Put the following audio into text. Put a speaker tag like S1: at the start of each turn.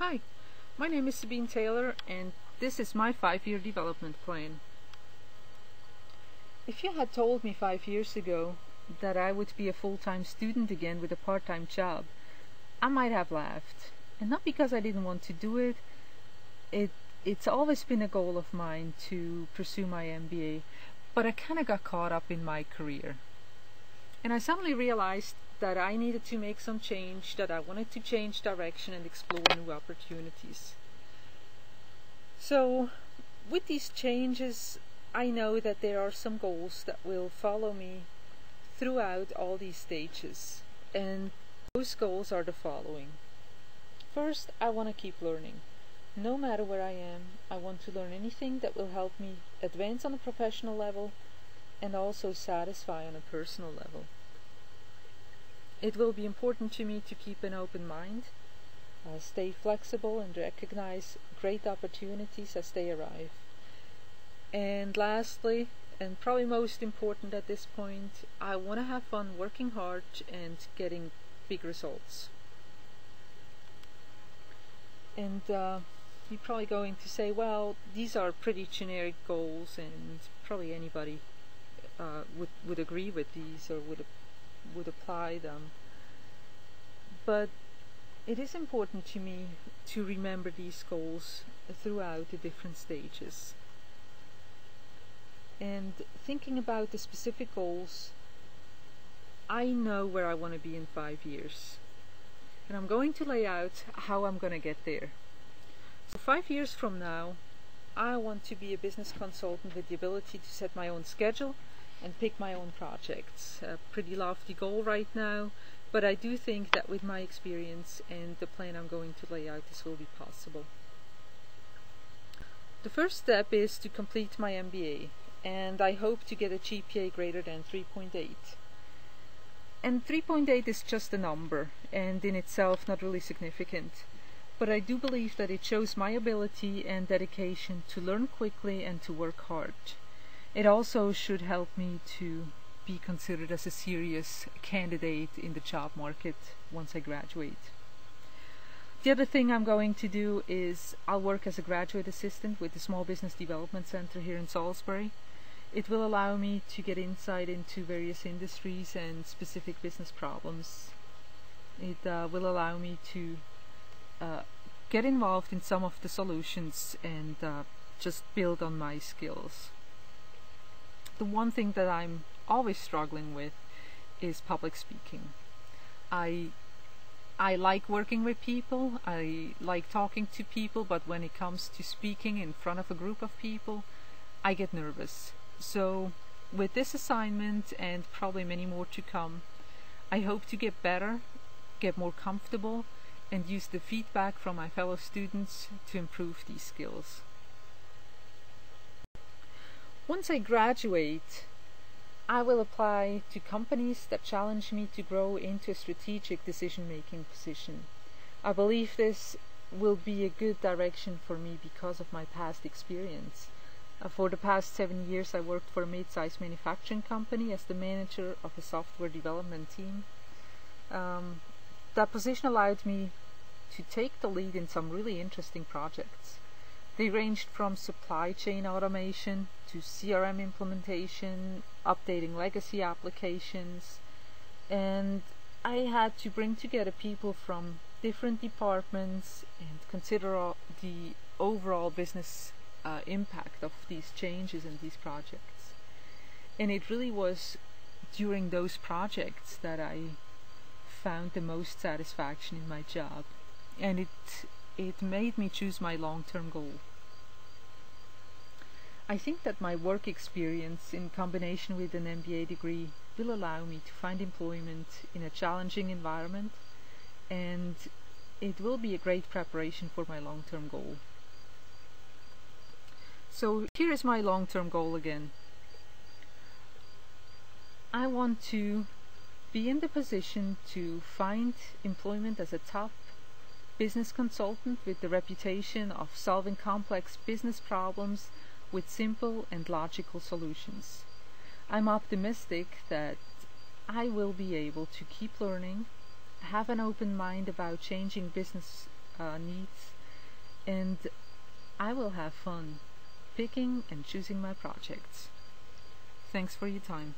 S1: Hi, my name is Sabine Taylor and this is my 5-year development plan. If you had told me 5 years ago that I would be a full-time student again with a part-time job, I might have laughed. And not because I didn't want to do it. It's always been a goal of mine to pursue my MBA, but I kind of got caught up in my career. And I suddenly realized that I needed to make some change, that I wanted to change direction and explore new opportunities. So, with these changes, I know that there are some goals that will follow me throughout all these stages. And those goals are the following. First, I want to keep learning. No matter where I am, I want to learn anything that will help me advance on a professional level and also satisfy on a personal level. It will be important to me to keep an open mind, stay flexible and recognize great opportunities as they arrive. And lastly, and probably most important at this point, I want to have fun working hard and getting big results. And you're probably going to say, well, these are pretty generic goals and probably anybody would agree with these or would apply them. But it is important to me to remember these goals throughout the different stages. And thinking about the specific goals, I know where I want to be in 5 years. And I'm going to lay out how I'm going to get there. So 5 years from now, I want to be a business consultant with the ability to set my own schedule and pick my own projects. A pretty lofty goal right now, but I do think that with my experience and the plan I'm going to lay out, this will be possible. The first step is to complete my MBA, and I hope to get a GPA greater than 3.8. And 3.8 is just a number, and in itself not really significant. But I do believe that it shows my ability and dedication to learn quickly and to work hard. It also should help me to be considered as a serious candidate in the job market once I graduate. The other thing I'm going to do is I'll work as a graduate assistant with the Small Business Development Center here in Salisbury. It will allow me to get insight into various industries and specific business problems. It will allow me to get involved in some of the solutions and just build on my skills. The one thing that I'm always struggling with is public speaking. I like working with people, I like talking to people, but when it comes to speaking in front of a group of people, I get nervous. So with this assignment and probably many more to come, I hope to get better, get more comfortable, and use the feedback from my fellow students to improve these skills. Once I graduate, I will apply to companies that challenge me to grow into a strategic decision-making position. I believe this will be a good direction for me because of my past experience. For the past 7 years, I worked for a mid-sized manufacturing company as the manager of a software development team. That position allowed me to take the lead in some really interesting projects. They ranged from supply chain automation to CRM implementation, updating legacy applications, and I had to bring together people from different departments and consider the overall business impact of these changes and these projects. And it really was during those projects that I found the most satisfaction in my job, and it made me choose my long-term goal. I think that my work experience in combination with an MBA degree will allow me to find employment in a challenging environment, and it will be a great preparation for my long-term goal. So here is my long-term goal again. I want to be in the position to find employment as a top business consultant with the reputation of solving complex business problems with simple and logical solutions. I'm optimistic that I will be able to keep learning, have an open mind about changing business needs, and I will have fun picking and choosing my projects. Thanks for your time.